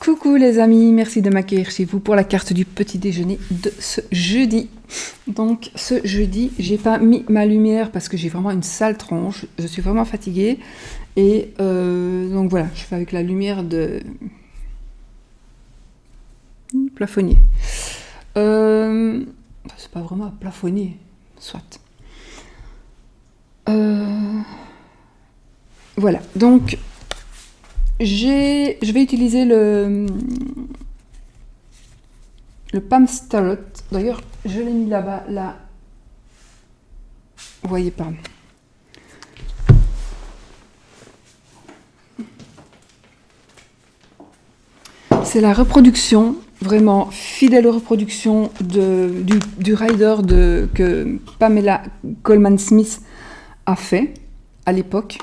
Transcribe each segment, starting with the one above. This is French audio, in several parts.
Coucou les amis, merci de m'accueillir chez vous pour la carte du petit déjeuner de ce jeudi. Donc ce jeudi, j'ai pas mis ma lumière parce que j'ai vraiment une sale tronche, je suis vraiment fatiguée. Et donc voilà, je fais avec la lumière de plafonnier. C'est pas vraiment un plafonnier, soit. Voilà, donc je vais utiliser le Palms Tarot. D'ailleurs, je l'ai mis là-bas, là. Vous voyez pas. C'est la reproduction, vraiment fidèle reproduction du rider que Pamela Colman Smith a fait à l'époque.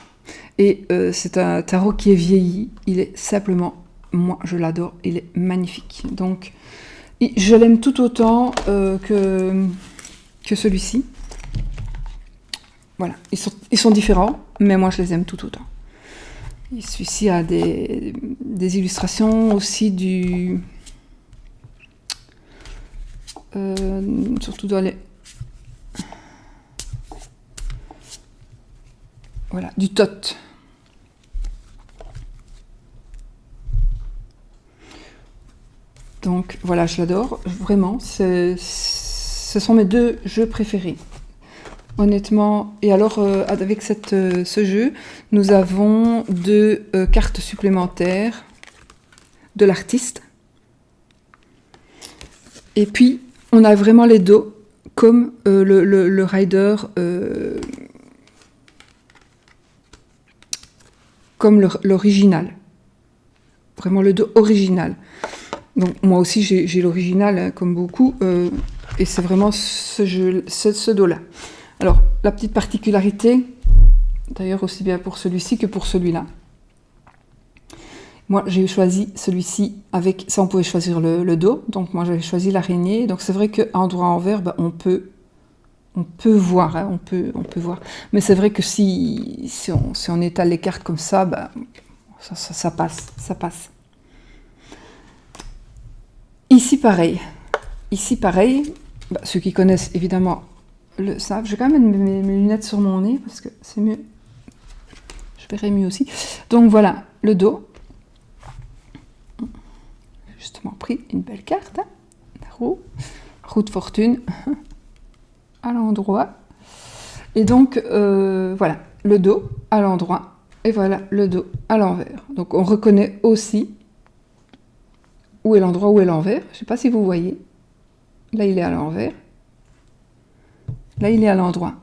Et c'est un tarot qui est vieilli. Il est simplement, moi je l'adore, il est magnifique. Donc je l'aime tout autant que celui-ci. Voilà, ils sont différents, mais moi je les aime tout autant. Et celui-ci a des illustrations aussi surtout dans les... Voilà, du tot. Donc voilà, je l'adore, vraiment. Ce sont mes deux jeux préférés. Honnêtement, et alors avec ce jeu, nous avons deux cartes supplémentaires de l'artiste. Et puis, on a vraiment les dos, comme le rider, comme l'original. Vraiment le dos original. Donc moi aussi j'ai l'original, hein, comme beaucoup, et c'est vraiment ce dos-là. Alors, la petite particularité, d'ailleurs aussi bien pour celui-ci que pour celui-là. Moi, j'ai choisi celui-ci avec... Ça, on pouvait choisir le dos. Donc, moi, j'avais choisi l'araignée. Donc, c'est vrai qu'en droit envers, on peut voir. Hein, on peut voir. Mais c'est vrai que si on étale les cartes comme ça, ça passe. Ça passe. Ici, pareil. Ceux qui connaissent, évidemment... le savent. Je vais quand même mettre mes lunettes sur mon nez parce que c'est mieux. Je verrai mieux aussi. Donc voilà, le dos. J'ai justement pris une belle carte. Hein. Roue de fortune. À l'endroit. Et donc, voilà, le dos à l'endroit. Et voilà, le dos à l'envers. Donc on reconnaît aussi où est l'endroit, où est l'envers. Je ne sais pas si vous voyez. Là, il est à l'envers. Là, il est à l'endroit.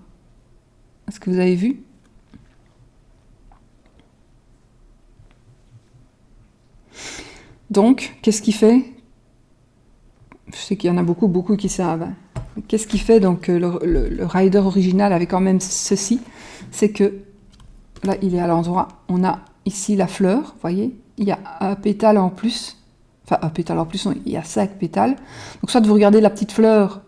Est-ce que vous avez vu? Donc, qu'est-ce qu'il fait? Je sais qu'il y en a beaucoup qui savent. Qu'est-ce qu'il fait? Donc, le rider original avait quand même ceci. C'est que, là, il est à l'endroit. On a ici la fleur, vous voyez? Il y a un pétale en plus. Enfin, un pétale en plus, il y a 5 pétales. Donc, soit vous regardez la petite fleur...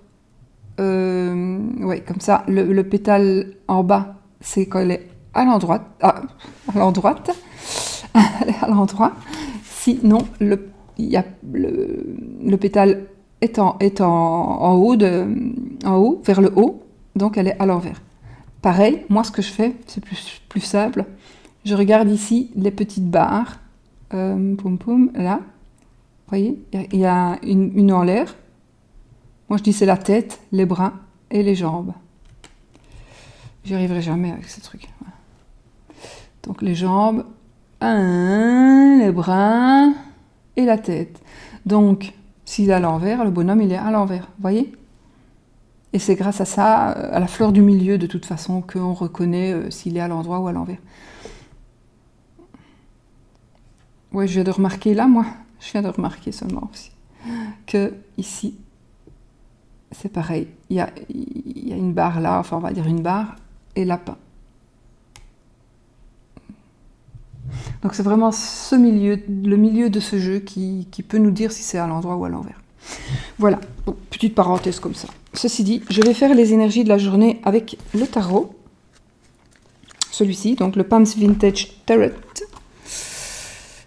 ouais, comme ça, le pétale en bas, c'est quand elle est à l'endroit. À l'endroit. Sinon, le pétale est en haut, vers le haut, donc elle est à l'envers. Pareil, moi, ce que je fais, c'est plus simple. Je regarde ici les petites barres. Là. Vous voyez, il y a une en l'air. Moi, je dis c'est la tête, les bras et les jambes. J'y arriverai jamais avec ce truc. Donc, les jambes, les bras et la tête. Donc, s'il est à l'envers, le bonhomme, il est à l'envers. Vous voyez? Et c'est grâce à ça, à la fleur du milieu, de toute façon, qu'on reconnaît s'il est à l'endroit ou à l'envers. Oui, je viens de remarquer là, moi. Je viens de remarquer seulement aussi. Que ici... c'est pareil, il y a une barre là, enfin on va dire une barre, et lapin. Donc c'est vraiment le milieu de ce jeu qui peut nous dire si c'est à l'endroit ou à l'envers. Voilà, bon, petite parenthèse comme ça. Ceci dit, je vais faire les énergies de la journée avec le tarot. Celui-ci, donc le Palms Vintage Tarot,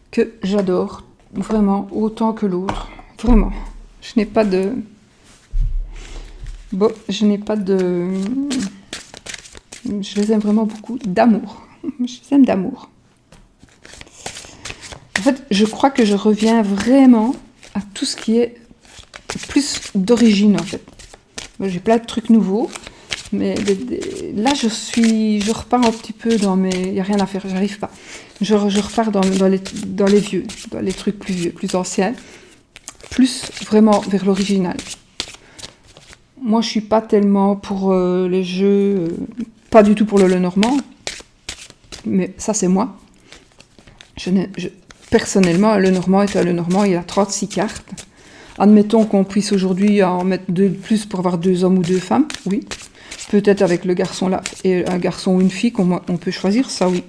que j'adore vraiment, autant que l'autre. Vraiment. Je n'ai pas de... Bon, je n'ai pas de... Je les aime vraiment beaucoup d'amour. Je les aime d'amour. En fait, je crois que je reviens vraiment à tout ce qui est plus d'origine, en fait. J'ai plein de trucs nouveaux, mais là, je repars un petit peu dans mes... Il n'y a rien à faire, j'arrive pas. Je repars dans les vieux, dans les trucs plus vieux, plus anciens, plus vraiment vers l'original. Moi, je suis pas tellement pour les jeux, pas du tout pour le Lenormand, mais ça, c'est moi. Personnellement, un Lenormand est un Lenormand, il a 36 cartes. Admettons qu'on puisse aujourd'hui en mettre 2 de plus pour avoir 2 hommes ou 2 femmes, oui. Peut-être avec le garçon là et un garçon ou une fille on peut choisir, ça oui.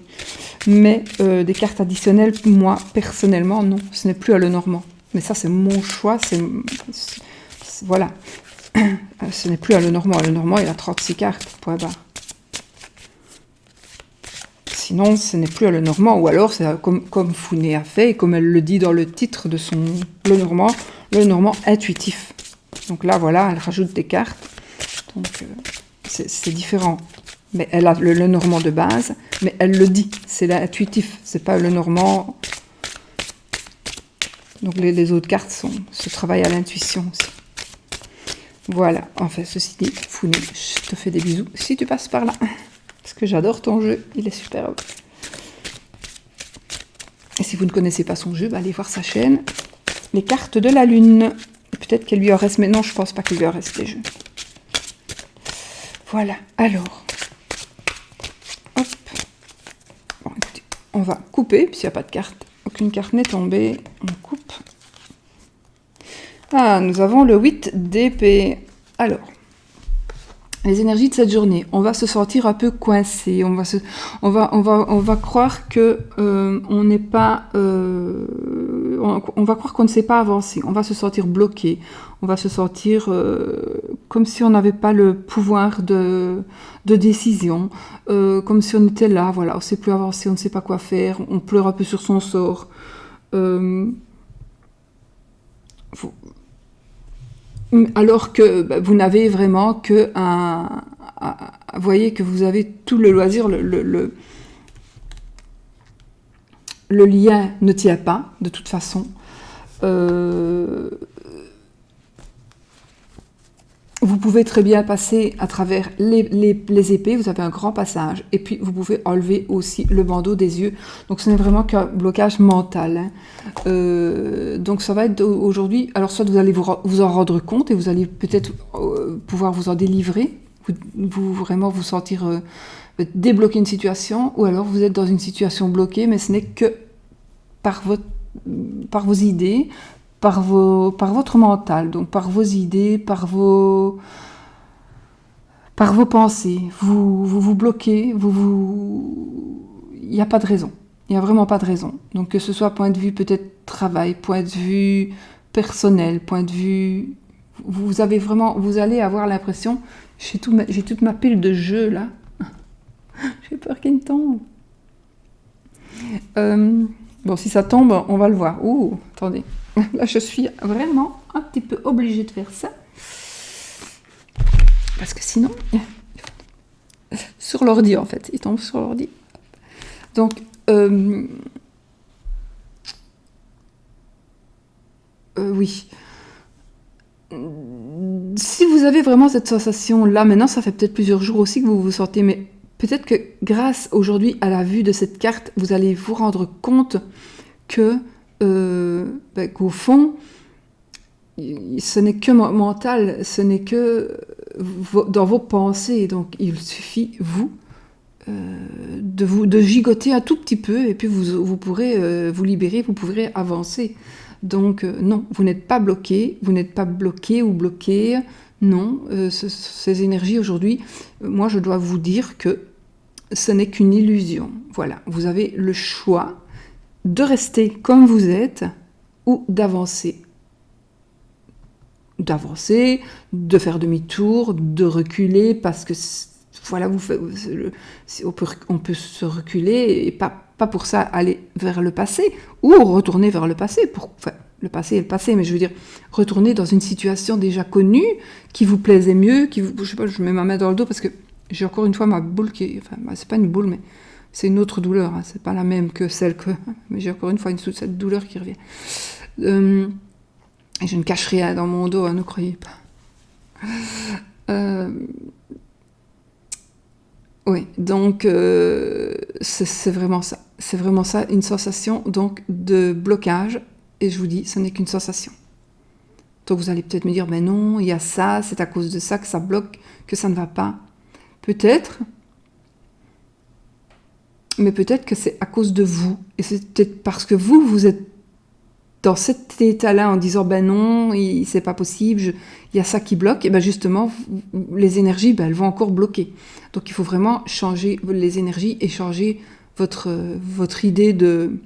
Mais des cartes additionnelles, moi, personnellement, non, ce n'est plus un Lenormand. Mais ça, c'est mon choix, voilà. Ce n'est plus un Lenormand. Un Lenormand, il a 36 cartes, point barre. Sinon, ce n'est plus un Lenormand. Ou alors, c'est comme Founé a fait, et comme elle le dit dans le titre de son Lenormand intuitif. Donc là, voilà, elle rajoute des cartes. Donc, c'est différent. Mais elle a le Lenormand de base, mais elle le dit. C'est l'intuitif, c'est pas le Lenormand. Donc les autres cartes se travaillent à l'intuition aussi. Voilà, enfin, ceci dit, Founé, je te fais des bisous si tu passes par là. Parce que j'adore ton jeu, il est superbe. Et si vous ne connaissez pas son jeu, allez voir sa chaîne. Les cartes de la lune. Peut-être qu'elle lui en reste, mais non, je pense pas qu'il lui en reste des jeux. Voilà, alors. Hop. Bon, écoutez, on va couper, puisqu'il n'y a pas de carte. Aucune carte n'est tombée. On coupe. Ah, nous avons le 8 d'épée. Alors, les énergies de cette journée. On va se sentir un peu coincé. On va croire que on n'est pas. On va croire qu'on ne sait pas avancer. On va se sentir bloqué. On va se sentir comme si on n'avait pas le pouvoir de décision. Comme si on était là. Voilà, on ne sait plus avancer. On ne sait pas quoi faire. On pleure un peu sur son sort. Alors que vous n'avez vraiment que vous voyez que vous avez tout le loisir, le lien ne tient pas, de toute façon. Vous pouvez très bien passer à travers les épées, vous avez un grand passage, et puis vous pouvez enlever aussi le bandeau des yeux. Donc ce n'est vraiment qu'un blocage mental. Hein. Donc ça va être aujourd'hui, alors soit vous allez vous en rendre compte, et vous allez peut-être pouvoir vous en délivrer, vous vraiment vous sentir débloquer une situation, ou alors vous êtes dans une situation bloquée, mais ce n'est que par vos idées, par votre mental, donc par vos idées, par vos pensées. Vous bloquez, il n'y a pas de raison. Il n'y a vraiment pas de raison. Donc que ce soit point de vue peut-être travail, point de vue personnel, point de vue... Vous allez avoir l'impression... J'ai toute ma pile de jeux là. J'ai peur qu'il tombe. Bon, si ça tombe, on va le voir. Ouh, attendez. Là, je suis vraiment un petit peu obligée de faire ça. Parce que sinon... Sur l'ordi, en fait. Il tombe sur l'ordi. Donc... oui. Si vous avez vraiment cette sensation-là, maintenant, ça fait peut-être plusieurs jours aussi que vous vous sentez, mais peut-être que grâce aujourd'hui à la vue de cette carte, vous allez vous rendre compte que, qu'au fond, ce n'est que mental, ce n'est que dans vos pensées. Donc, il suffit, de gigoter un tout petit peu, et puis vous pourrez vous libérer, vous pourrez avancer. Donc non, vous n'êtes pas bloqué ou bloqué, non, ces énergies aujourd'hui, moi je dois vous dire que ce n'est qu'une illusion. Voilà, vous avez le choix de rester comme vous êtes ou d'avancer. De faire demi-tour, de reculer, parce que voilà, on peut se reculer et pas pas pour ça aller vers le passé ou retourner vers le passé. Enfin, le passé est le passé, mais je veux dire retourner dans une situation déjà connue qui vous plaisait mieux, je sais pas, je mets ma main dans le dos parce que j'ai encore une fois ma boule c'est pas une boule, mais c'est une autre douleur, hein, c'est pas la même que celle que... Mais j'ai encore une fois cette douleur qui revient. Et je ne cache rien dans mon dos, hein, ne croyez pas. Oui, donc c'est vraiment ça. C'est vraiment ça, une sensation donc de blocage. Et je vous dis, ce n'est qu'une sensation. Donc vous allez peut-être me dire, ben non, il y a ça, c'est à cause de ça que ça bloque, que ça ne va pas. Peut-être, mais peut-être que c'est à cause de vous. Et c'est peut-être parce que vous êtes dans cet état-là en disant, ben non, c'est pas possible, il y a ça qui bloque. Et ben justement, les énergies, ben, elles vont encore bloquer. Donc il faut vraiment changer les énergies et changer votre idée de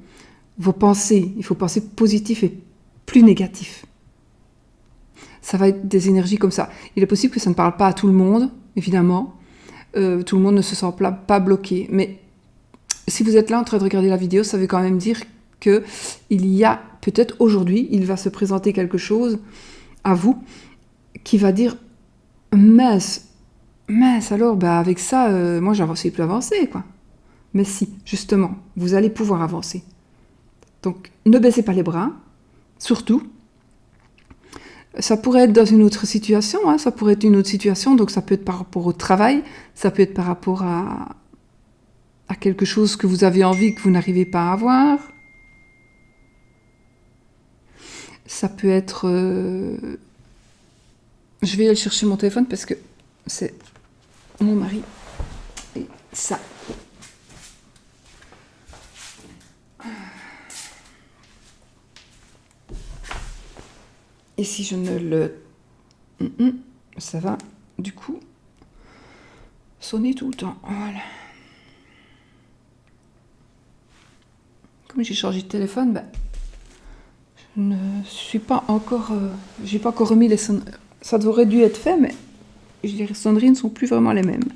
vos pensées. Il faut penser positif et plus négatif. Ça va être des énergies comme ça. Il est possible que ça ne parle pas à tout le monde, évidemment. Tout le monde ne se sent pas bloqué. Mais si vous êtes là en train de regarder la vidéo, ça veut quand même dire qu'il y a, peut-être aujourd'hui, il va se présenter quelque chose à vous qui va dire « mince, alors, bah, avec ça, moi, je ne sais plus avancer, quoi. » Mais si, justement, vous allez pouvoir avancer. Donc, ne baissez pas les bras, surtout. Ça pourrait être dans une autre situation, hein, ça pourrait être une autre situation, donc ça peut être par rapport au travail, ça peut être par rapport à quelque chose que vous avez envie que vous n'arrivez pas à avoir. Ça peut être... Je vais aller chercher mon téléphone parce que c'est mon mari. Et ça... Et si je ne le... ça va, du coup, sonner tout le temps. Voilà. Comme j'ai changé de téléphone, ben, je ne suis pas encore... j'ai pas encore remis les sonneries. Ça aurait dû être fait, mais les sonneries ne sont plus vraiment les mêmes.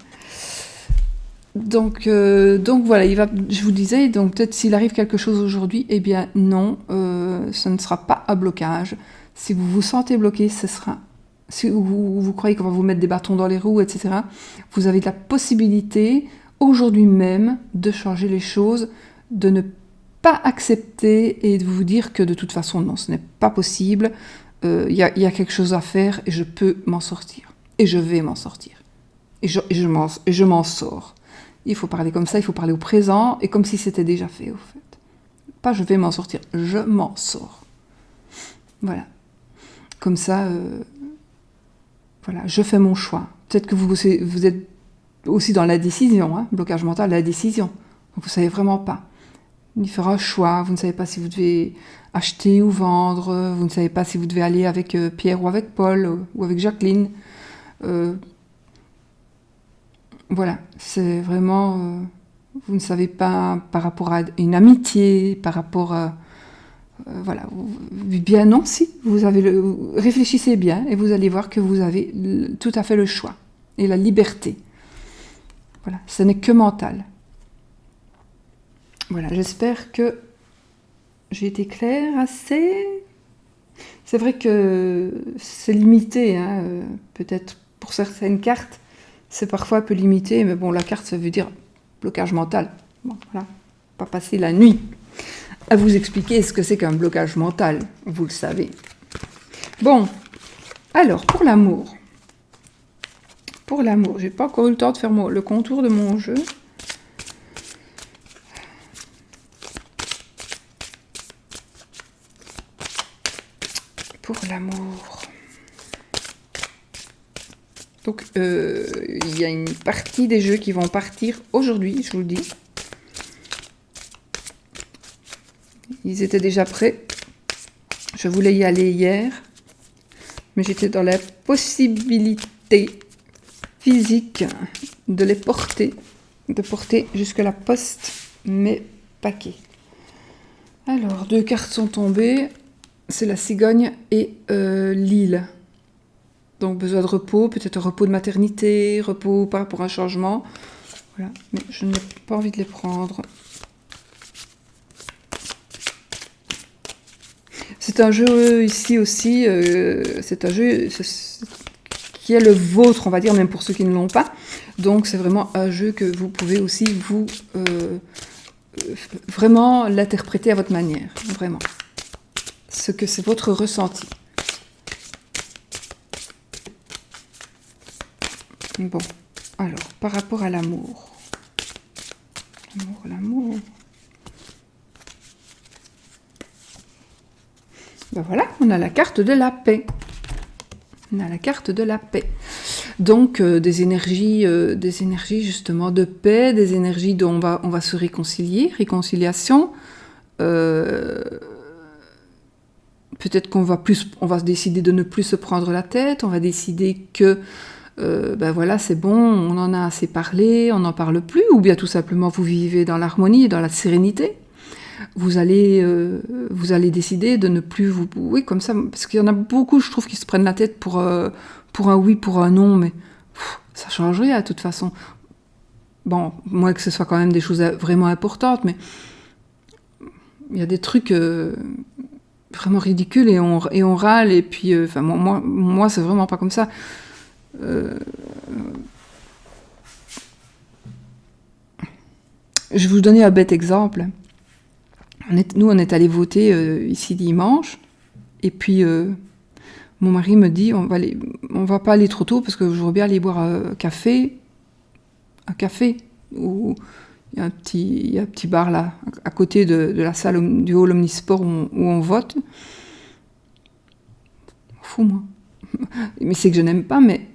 Donc voilà, je vous disais, donc peut-être s'il arrive quelque chose aujourd'hui, eh bien non, ce ne sera pas un blocage. Si vous vous sentez bloqué, ce sera... Si vous croyez qu'on va vous mettre des bâtons dans les roues, etc., vous avez la possibilité, aujourd'hui même, de changer les choses, de ne pas accepter et de vous dire que de toute façon, non, ce n'est pas possible, y a quelque chose à faire et je peux m'en sortir. Et je vais m'en sortir. Et je m'en sors. Il faut parler comme ça, il faut parler au présent, et comme si c'était déjà fait, au fait. Pas je vais m'en sortir, je m'en sors. Voilà. Comme ça, voilà, je fais mon choix. Peut-être que vous êtes aussi dans la décision, hein, blocage mental, la décision. Donc vous ne savez vraiment pas. Il fera un choix, vous ne savez pas si vous devez acheter ou vendre, vous ne savez pas si vous devez aller avec Pierre ou avec Paul ou avec Jacqueline. Voilà, c'est vraiment... vous ne savez pas par rapport à une amitié, par rapport à... voilà, bien non, si, réfléchissez bien et vous allez voir que vous avez tout à fait le choix et la liberté. Voilà, ce n'est que mental. Voilà, j'espère que j'ai été claire assez. C'est vrai que c'est limité, hein, peut-être pour certaines cartes, c'est parfois un peu limité, mais bon, la carte, ça veut dire blocage mental. Bon, voilà, pas passer la nuit à vous expliquer ce que c'est qu'un blocage mental, vous le savez. Bon, alors, pour l'amour, j'ai pas encore eu le temps de faire le contour de mon jeu. Pour l'amour. Donc, il y a une partie des jeux qui vont partir aujourd'hui, je vous le dis. Ils étaient déjà prêts. Je voulais y aller hier, mais j'étais dans la possibilité physique de les porter, de porter jusque la poste mes paquets. Alors, 2 cartes sont tombées. C'est la cigogne et l'île. Donc besoin de repos, peut-être un repos de maternité, repos par rapport à un changement. Voilà, mais je n'ai pas envie de les prendre. C'est un jeu ici aussi, c'est un jeu qui est le vôtre, on va dire, même pour ceux qui ne l'ont pas. Donc c'est vraiment un jeu que vous pouvez aussi vous vraiment l'interpréter à votre manière, vraiment. Ce que c'est votre ressenti. Bon, alors, par rapport à l'amour. L'amour. Ben voilà, on a la carte de la paix. On a la carte de la paix. Donc, des énergies justement de paix, des énergies dont on va se réconcilier, réconciliation. Peut-être qu'on va se décider de ne plus se prendre la tête, on va décider que ben voilà, c'est bon, on en a assez parlé, on n'en parle plus, ou bien tout simplement vous vivez dans l'harmonie et dans la sérénité. Vous allez décider de ne plus vous... Oui, comme ça, parce qu'il y en a beaucoup, je trouve, qui se prennent la tête pour un oui, pour un non, mais ça change rien, de toute façon. Bon, moi, que ce soit quand même des choses vraiment importantes, mais il y a des trucs vraiment ridicules et on râle, et puis, moi, c'est vraiment pas comme ça. Je vais vous donner un bête exemple. Nous, on est allés voter ici dimanche, et puis mon mari me dit on va pas aller trop tôt parce que je voudrais bien aller boire un café où il y a un petit bar là à côté de la salle du hall omnisport où on vote. Fou moi. Mais c'est que je n'aime pas, mais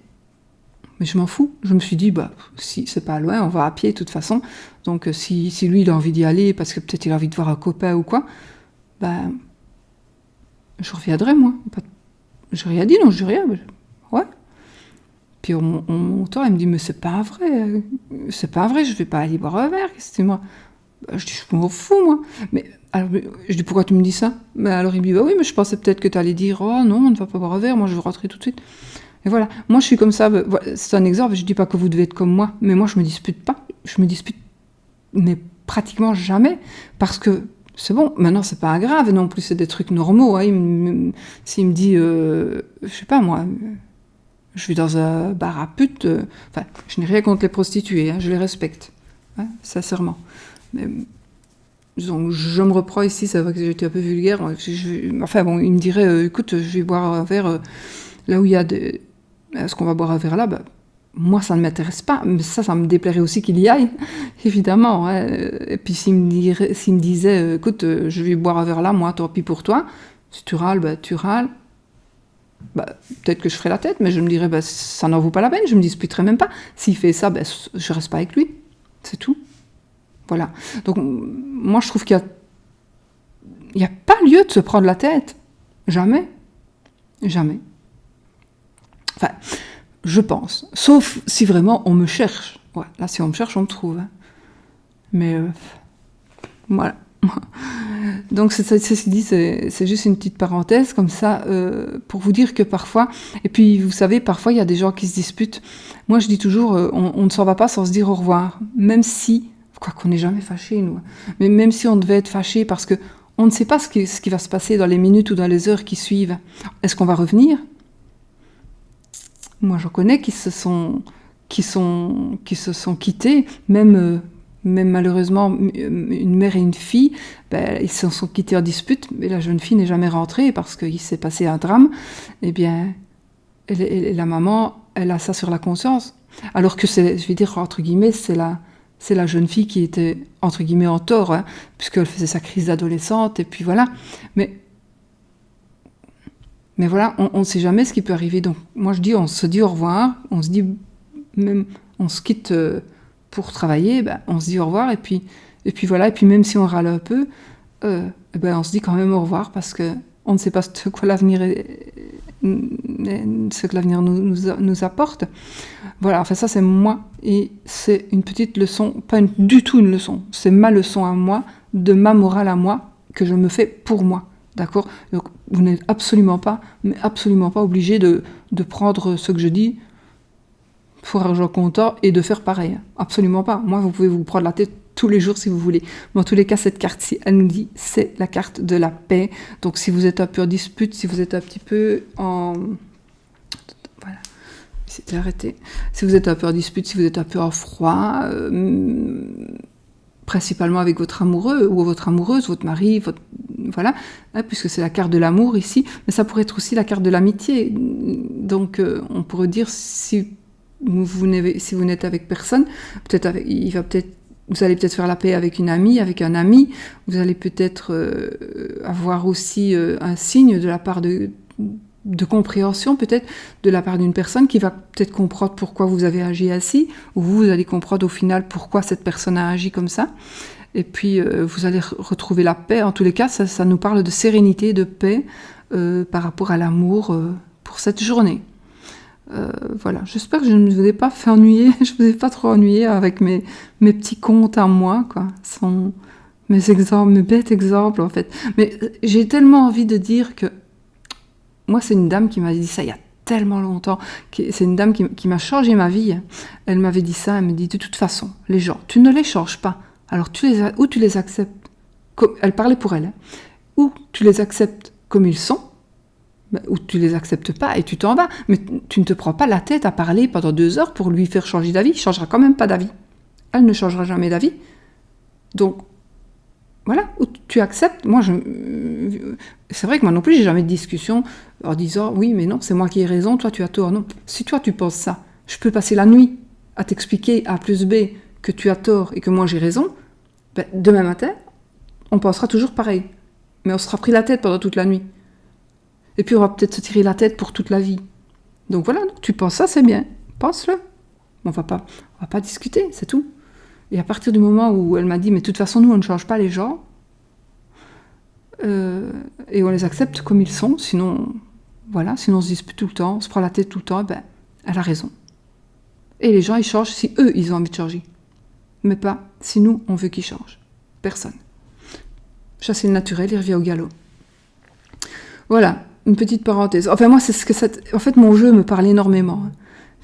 je m'en fous. Je me suis dit, si c'est pas loin, on va à pied de toute façon. Donc si lui, il a envie d'y aller, parce que peut-être il a envie de voir un copain ou quoi, je reviendrai, moi. J'ai rien dit, non, je dis rien. Ouais. Puis au montant, il me dit, mais c'est pas vrai, je vais pas aller boire un verre, c'est moi. Je dis, je m'en fous, moi. Mais alors, je dis, pourquoi tu me dis ça? Mais alors il me dit, oui, mais je pensais peut-être que tu allais dire, oh non, on ne va pas boire un verre, moi je veux rentrer tout de suite. Et voilà, moi je suis comme ça, c'est un exemple, je dis pas que vous devez être comme moi, mais moi je me dispute pas, mais pratiquement jamais, parce que c'est bon, maintenant c'est pas grave non plus, c'est des trucs normaux, hein. S'il me dit, je sais pas moi, je vais dans un bar à pute, je n'ai rien contre les prostituées, hein, je les respecte, hein, sincèrement. Mais, donc, je me reprends ici, c'est vrai que j'ai été un peu vulgaire, il me dirait, écoute, je vais boire un verre là où il y a des... Est-ce qu'on va boire un verre là? Moi, ça ne m'intéresse pas, mais ça me déplairait aussi qu'il y aille, évidemment. Hein. Et puis s'il me disait, écoute, je vais boire un verre là, moi, tant pis pour toi, si tu râles, tu râles. Peut-être que je ferai la tête, mais je me dirais, ça n'en vaut pas la peine, je me disputerai même pas. S'il fait ça, je reste pas avec lui, c'est tout. Voilà. Donc, moi, je trouve qu'il n'y a pas lieu de se prendre la tête. Jamais. Jamais. Enfin, je pense. Sauf si vraiment on me cherche. Ouais, là, si on me cherche, on me trouve. Hein. Mais voilà. Donc, ceci dit, c'est juste une petite parenthèse comme ça pour vous dire que parfois... Et puis, vous savez, parfois, il y a des gens qui se disputent. Moi, je dis toujours, on ne s'en va pas sans se dire au revoir. Même si... Quoi qu'on n'est jamais fâché, nous. Mais même si on devait être fâché parce que on ne sait pas ce qui va se passer dans les minutes ou dans les heures qui suivent. Est-ce qu'on va revenir ? Moi, j'en connais qui se sont quittés, même malheureusement, une mère et une fille, ils se sont quittés en dispute, mais la jeune fille n'est jamais rentrée parce qu'il s'est passé un drame. Eh bien, la maman, elle a ça sur la conscience. Alors que je vais dire, entre guillemets, c'est la jeune fille qui était, entre guillemets, en tort, hein, puisqu'elle faisait sa crise d'adolescente, et puis voilà. Mais voilà, on ne sait jamais ce qui peut arriver. Donc, moi, je dis, on se dit au revoir, on se dit, même, on se quitte pour travailler, on se dit au revoir, et puis voilà, et puis même si on râle un peu, on se dit quand même au revoir, parce qu'on ne sait pas ce que l'avenir nous apporte. Voilà, enfin ça c'est moi, et c'est une petite leçon, du tout une leçon, c'est ma leçon à moi, de ma morale à moi, que je me fais pour moi, d'accord ? Donc vous n'êtes absolument pas obligé de prendre ce que je dis pour argent comptant et de faire pareil, absolument pas. Moi vous pouvez vous prendre la tête tous les jours si vous voulez. Mais en tous les cas, cette carte-ci, elle nous dit, c'est la carte de la paix. Donc si vous êtes un peu en dispute, si vous êtes un petit peu en... Voilà, c'était arrêté. Si vous êtes un peu en dispute, si vous êtes un peu en froid, principalement avec votre amoureux ou votre amoureuse, votre mari, voilà, hein, puisque c'est la carte de l'amour ici, mais ça pourrait être aussi la carte de l'amitié. Donc on pourrait dire si vous n'êtes avec personne, vous allez peut-être faire la paix avec une amie, avec un ami, vous allez peut-être avoir aussi un signe de la part de compréhension, peut-être, de la part d'une personne qui va peut-être comprendre pourquoi vous avez agi ainsi, ou vous allez comprendre au final pourquoi cette personne a agi comme ça. Et puis, vous allez retrouver la paix. En tous les cas, ça nous parle de sérénité, de paix par rapport à l'amour pour cette journée. Voilà, j'espère que je ne vous ai pas fait ennuyer, je ne vous ai pas trop ennuyé avec mes petits contes à moi, quoi. Ce sont mes exemples, mes bêtes exemples, en fait. Mais j'ai tellement envie de dire que moi, c'est une dame qui m'a dit ça il y a tellement longtemps. C'est une dame qui m'a changé ma vie. Elle m'avait dit ça, elle me dit de toute façon, les gens, tu ne les changes pas. Alors, ou tu les acceptes, elle parlait pour elle, hein, ou tu les acceptes comme ils sont, ou tu les acceptes pas et tu t'en vas. Mais tu ne te prends pas la tête à parler pendant 2 heures pour lui faire changer d'avis. Il ne changera quand même pas d'avis. Elle ne changera jamais d'avis. Donc, voilà, ou tu acceptes. Moi, c'est vrai que moi non plus, j'ai jamais de discussion en disant oui, mais non, c'est moi qui ai raison, toi tu as tort. Non, si toi tu penses ça, je peux passer la nuit à t'expliquer A plus B que tu as tort et que moi j'ai raison. Ben, demain matin, on pensera toujours pareil, mais on sera pris la tête pendant toute la nuit. Et puis on va peut-être se tirer la tête pour toute la vie. Donc voilà, tu penses ça, c'est bien, pense-le. On va pas discuter, c'est tout. Et à partir du moment où elle m'a dit, mais de toute façon, nous, on ne change pas les gens, et on les accepte comme ils sont, sinon, voilà, sinon on se dispute tout le temps, on se prend la tête tout le temps, ben, elle a raison. Et les gens, ils changent si eux, ils ont envie de changer. Mais pas si nous, on veut qu'ils changent. Personne. Chasser le naturel, il revient au galop. Voilà, une petite parenthèse. Enfin, moi, c'est ce que en fait, mon jeu me parle énormément, hein.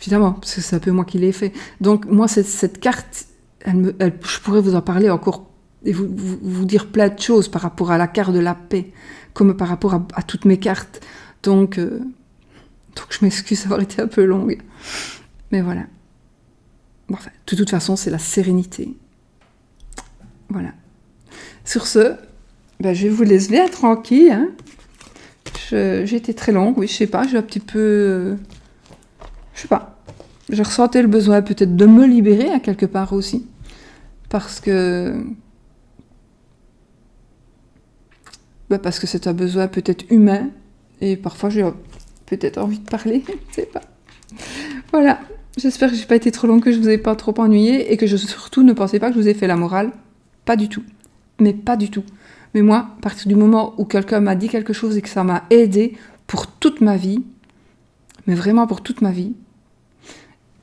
Évidemment, parce que c'est un peu moi qui l'ai fait. Donc, moi, cette carte, je pourrais vous en parler encore et vous dire plein de choses par rapport à la carte de la paix, comme par rapport à toutes mes cartes. Donc je m'excuse d'avoir été un peu longue. Mais voilà. Bon, enfin, de toute façon, c'est la sérénité. Voilà. Sur ce, ben, je vous laisse bien tranquille. Hein. J'ai été très longue, oui, je sais pas, j'ai un petit peu... je sais pas. Je ressentais le besoin peut-être de me libérer à quelque part aussi. Parce que c'est un besoin peut-être humain. Et parfois, j'ai peut-être envie de parler. Je sais pas. Voilà. J'espère que j'ai pas été trop longue, que je vous ai pas trop ennuyé. Et que surtout ne pensez pas que je vous ai fait la morale. Pas du tout. Mais pas du tout. Mais moi, à partir du moment où quelqu'un m'a dit quelque chose et que ça m'a aidé pour toute ma vie, mais vraiment pour toute ma vie,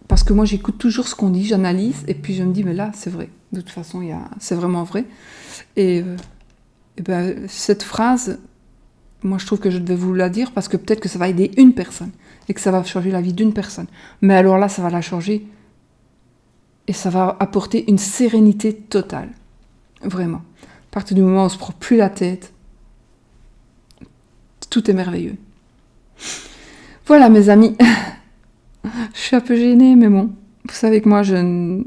parce que moi, j'écoute toujours ce qu'on dit, j'analyse, et puis je me dis, mais là, c'est vrai. De toute façon, c'est vraiment vrai. Et ben, cette phrase, moi, je trouve que je devais vous la dire, parce que peut-être que ça va aider une personne, et que ça va changer la vie d'une personne. Mais alors là, ça va la changer, et ça va apporter une sérénité totale. Vraiment. À partir du moment où on ne se prend plus la tête, tout est merveilleux. Voilà, mes amis. Je suis un peu gênée, mais bon. Vous savez que moi, je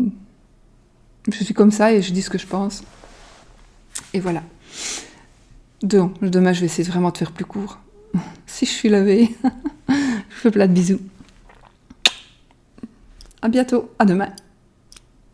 suis comme ça et je dis ce que je pense. Et voilà. Donc, demain, je vais essayer vraiment de faire plus court. Si je suis levée, je vous fais plein de bisous. À bientôt. À demain.